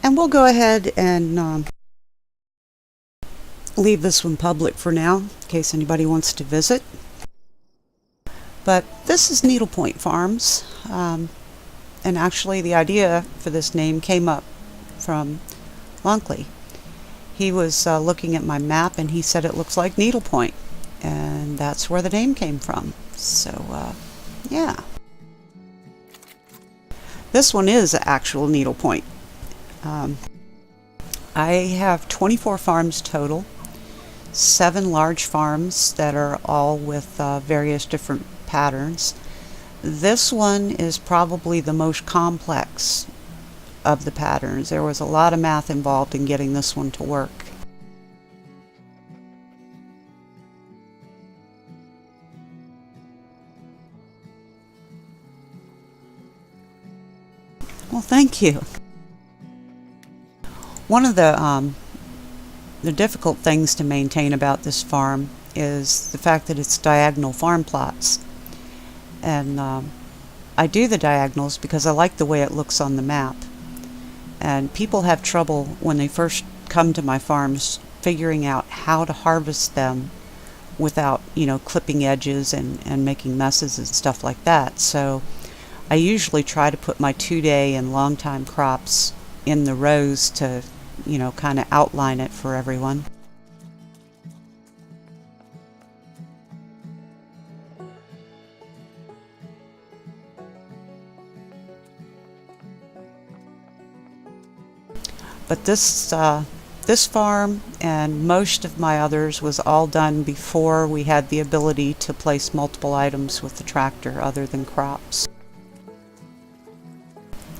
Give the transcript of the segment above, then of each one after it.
And we'll go ahead and leave this one public for now, in case anybody wants to visit. But this is Needlepoint Farms, and actually the idea for this name came up from Lonkley. He was looking at my map and he said it looks like needlepoint, and that's where the name came from. So yeah, this one is actual needlepoint. I have 24 farms total, 7 large farms that are all with various different patterns. This one is probably the most complex of the patterns. There was a lot of math involved in getting this one to work. Well, thank you. One of the difficult things to maintain about this farm is the fact that it's diagonal farm plots. And I do the diagonals because I like the way it looks on the map. And people have trouble when they first come to my farms figuring out how to harvest them without, clipping edges and making messes and stuff like that. So I usually try to put my 2-day and long time crops in the rows to, kind of outline it for everyone. But this farm and most of my others was all done before we had the ability to place multiple items with the tractor other than crops.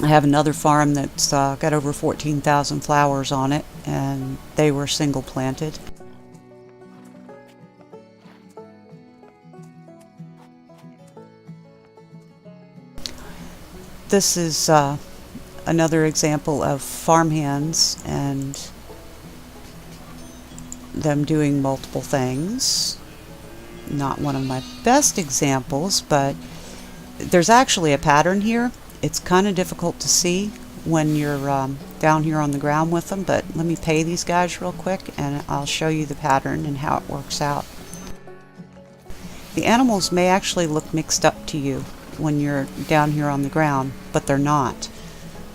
I have another farm that's got over 14,000 flowers on it, and they were single planted. This is another example of farmhands and them doing multiple things. Not one of my best examples, but there's actually a pattern here. It's kind of difficult to see when you're down here on the ground with them, but let me pay these guys real quick and I'll show you the pattern and how it works out. The animals may actually look mixed up to you when you're down here on the ground, but they're not.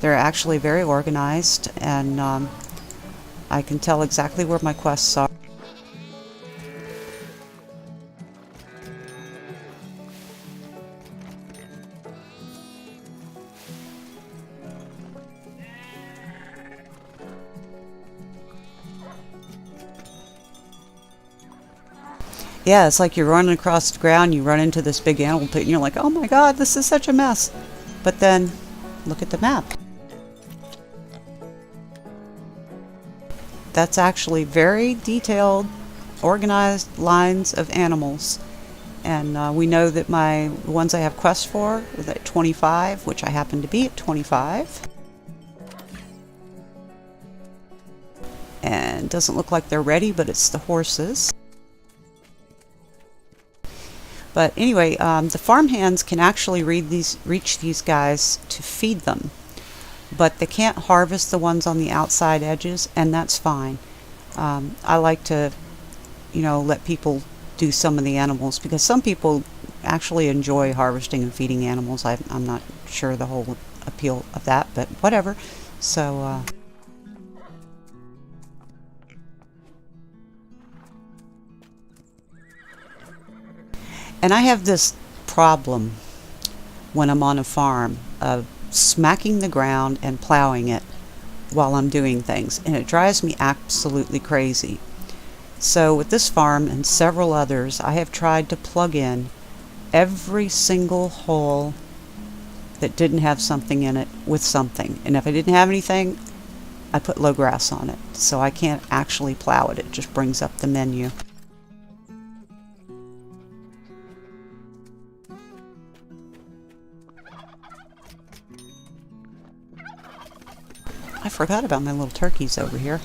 They're actually very organized, and I can tell exactly where my quests are. Yeah, it's like you're running across the ground, you run into this big animal pit, and you're like, oh my god, this is such a mess. But then, look at the map. That's actually very detailed, organized lines of animals. And we know that the ones I have quests for is at 25, which I happen to be at 25. And doesn't look like they're ready, but it's the horses. But anyway, the farmhands can actually reach these guys to feed them. But they can't harvest the ones on the outside edges, and that's fine. I like to, let people do some of the animals, because some people actually enjoy harvesting and feeding animals. I'm not sure the whole appeal of that, but whatever. So, and I have this problem when I'm on a farm of smacking the ground and plowing it while I'm doing things, and it drives me absolutely crazy. So with this farm and several others, I have tried to plug in every single hole that didn't have something in it with something, and if I didn't have anything, I put low grass on it, so I can't actually plow it. It just brings up the menu. I forgot about my little turkeys over here.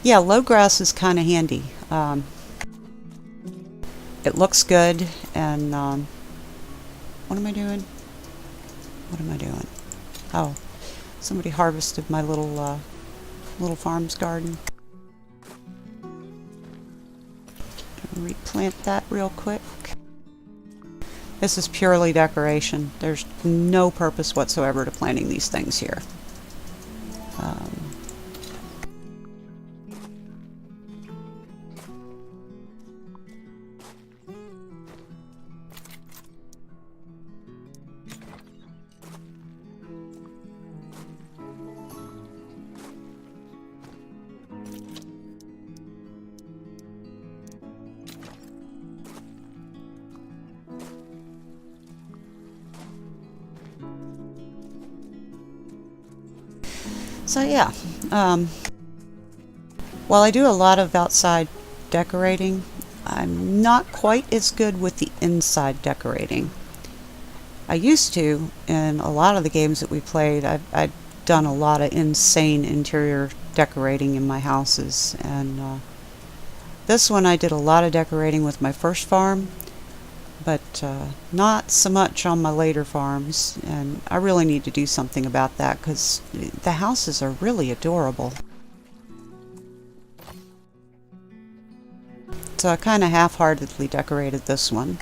Yeah, low grass is kind of handy. it looks good, and what am I doing? What am I doing? Oh, somebody harvested my little farm's garden. Replant that real quick. This is purely decoration. There's no purpose whatsoever to planting these things here. So yeah, while I do a lot of outside decorating, I'm not quite as good with the inside decorating. I used to, in a lot of the games that we played, I've done a lot of insane interior decorating in my houses, and this one I did a lot of decorating with my first farm, but not so much on my later farms, and I really need to do something about that because the houses are really adorable. So I kind of half-heartedly decorated this one.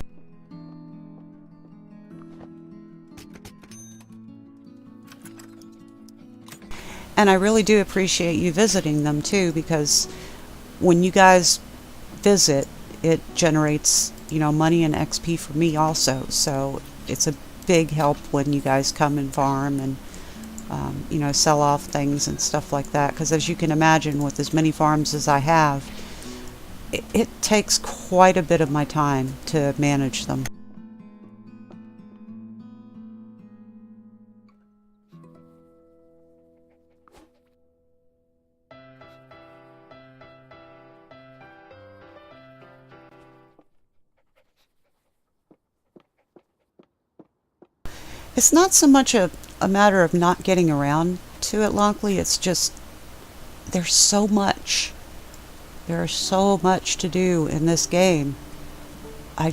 And I really do appreciate you visiting them too, because when you guys visit, it generates, money and XP for me also. So it's a big help when you guys come and farm and, sell off things and stuff like that. Because as you can imagine, with as many farms as I have, it takes quite a bit of my time to manage them. It's not so much a matter of not getting around to it, Lonkley. It's just there's so much. There's so much to do in this game. I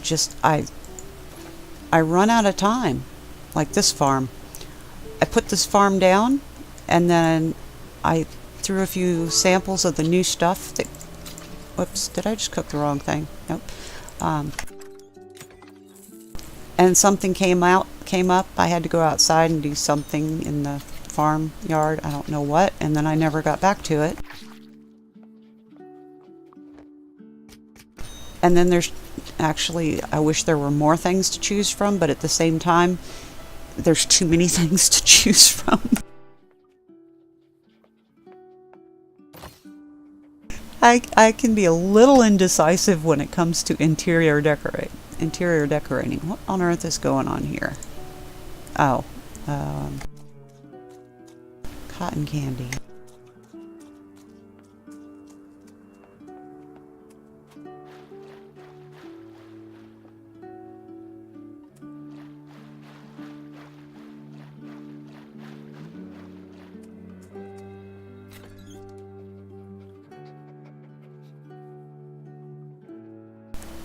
run out of time. Like this farm. I put this farm down, and then I threw a few samples of the new stuff that... Whoops, did I just cook the wrong thing? Nope. And something came up. I had to go outside and do something in the farmyard. I don't know what, and then I never got back to it. And then there's actually, I wish there were more things to choose from, but at the same time, there's too many things to choose from. I can be a little indecisive when it comes to interior decorating. What on earth is going on here? Oh, cotton candy.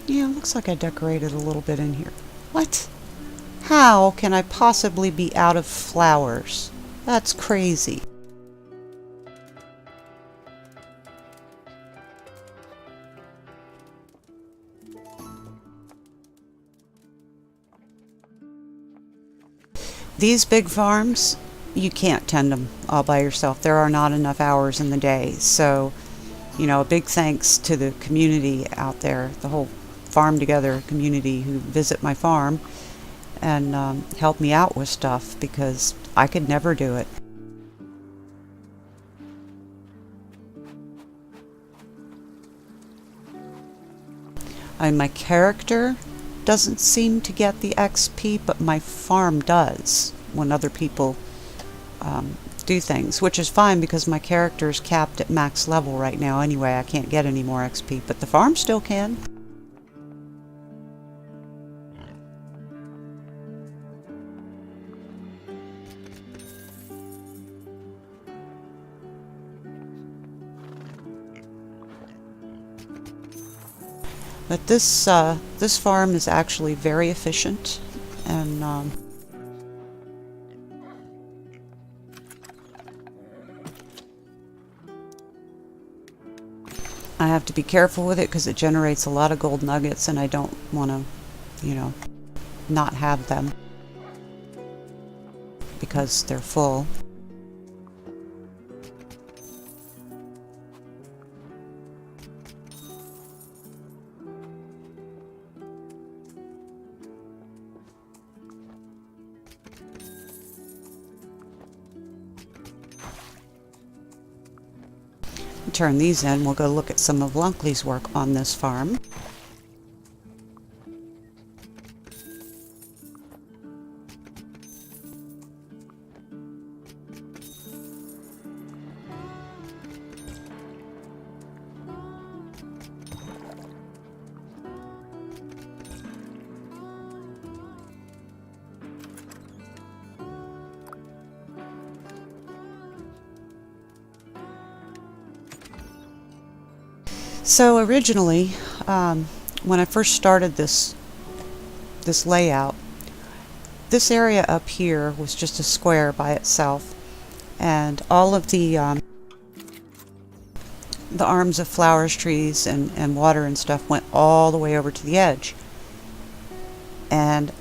Yeah, looks like I decorated a little bit in here. What? How can I possibly be out of flowers? That's crazy. These big farms, you can't tend them all by yourself. There are not enough hours in the day. So, a big thanks to the community out there, the whole Farm Together community who visit my farm and help me out with stuff, because I could never do it. My character doesn't seem to get the XP, but my farm does when other people do things, which is fine because my character is capped at max level right now anyway. I can't get any more XP, but the farm still can. But this farm is actually very efficient, and I have to be careful with it because it generates a lot of gold nuggets, and I don't want to, not have them because they're full. Turn these in. We'll go look at some of Lunkley's work on this farm. So originally, when I first started this layout, this area up here was just a square by itself, and all of the arms of flowers, trees, and water and stuff went all the way over to the edge. And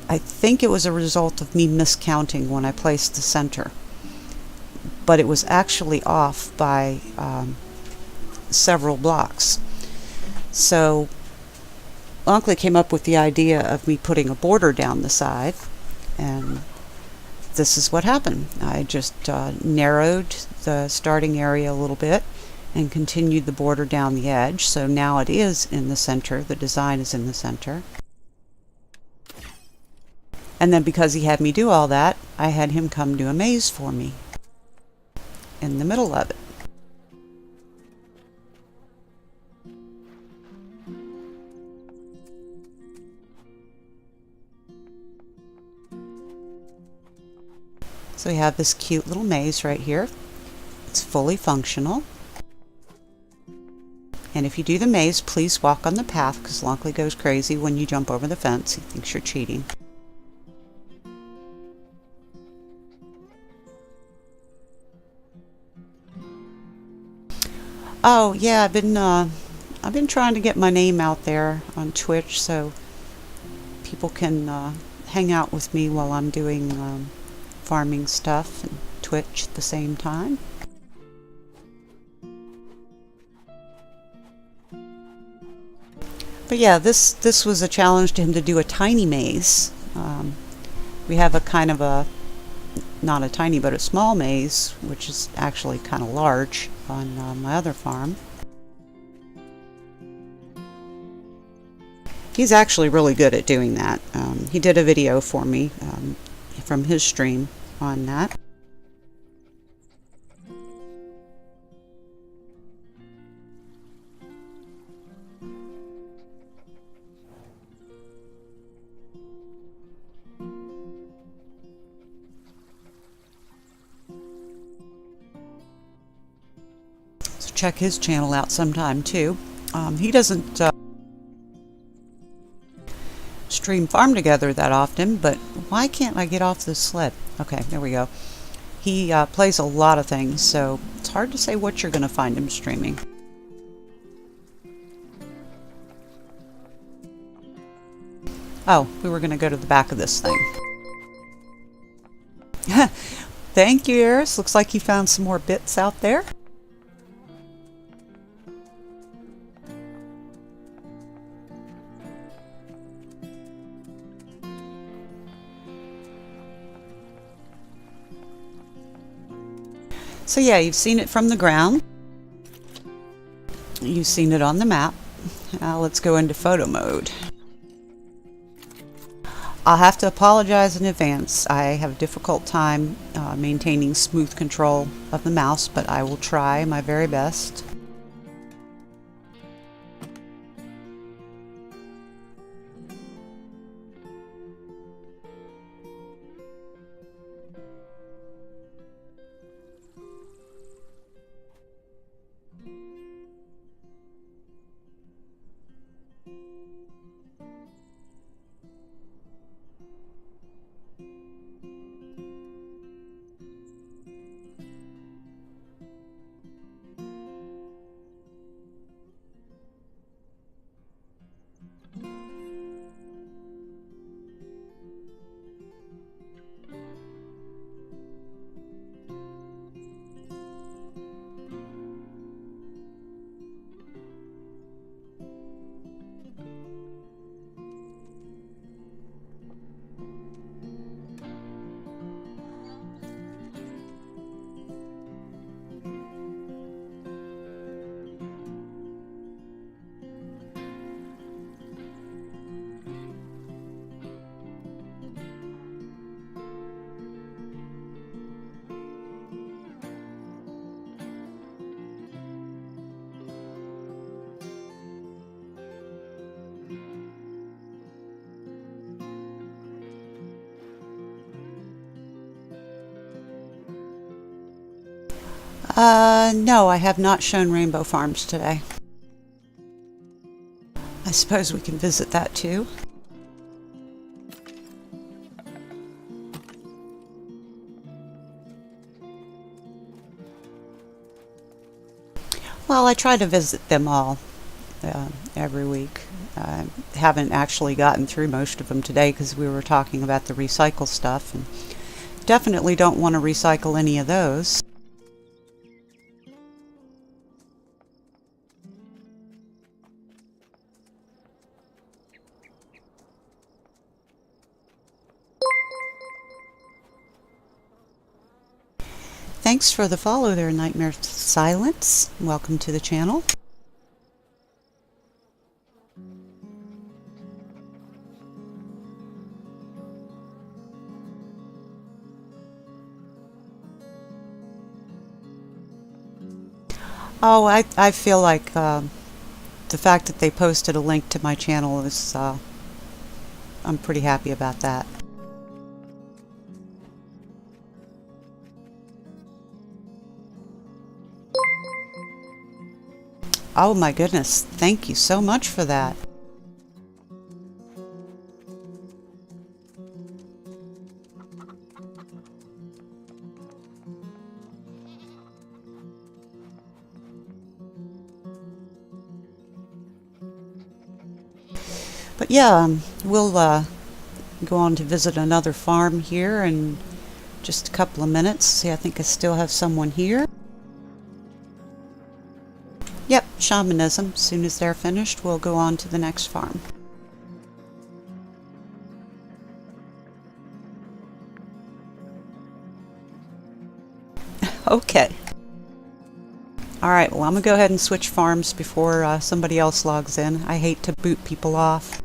I think it was a result of me miscounting when I placed the center, but it was actually off by several blocks. So Uncle came up with the idea of me putting a border down the side, and this is what happened. I just narrowed the starting area a little bit and continued the border down the edge, so now it is in the center. The design is in the center. And then because he had me do all that, I had him come do a maze for me in the middle of it. So we have this cute little maze right here. It's fully functional. And if you do the maze, please walk on the path, because Lonkley goes crazy when you jump over the fence. He thinks you're cheating. Oh yeah, I've been trying to get my name out there on Twitch so people can hang out with me while I'm doing farming stuff and Twitch at the same time. But yeah, this was a challenge to him to do a tiny maze. We have a kind of a, not a tiny, but a small maze, which is actually kind of large on my other farm. He's actually really good at doing that. He did a video for me from his stream on that. So check his channel out sometime too. He doesn't stream Farm Together that often, but why can't I get off this sled? Okay, there we go. He plays a lot of things, so it's hard to say what you're going to find him streaming. Oh, we were going to go to the back of this thing. Thank you, Eris. Looks like you found some more bits out there. So yeah, you've seen it from the ground. You've seen it on the map. Now let's go into photo mode. I'll have to apologize in advance. I have a difficult time maintaining smooth control of the mouse, but I will try my very best. No, I have not shown Rainbow Farms today. I suppose we can visit that too. Well, I try to visit them all every week. I haven't actually gotten through most of them today because we were talking about the recycle stuff, and definitely don't want to recycle any of those. Thanks for the follow there, Nightmare Silence. Welcome to the channel. Oh, I feel like the fact that they posted a link to my channel is, I'm pretty happy about that. Oh my goodness, thank you so much for that. But yeah, we'll go on to visit another farm here in just a couple of minutes. See, I think I still have someone here. Yep, shamanism. As soon as they're finished, we'll go on to the next farm. Okay. Alright, well, I'm going to go ahead and switch farms before somebody else logs in. I hate to boot people off.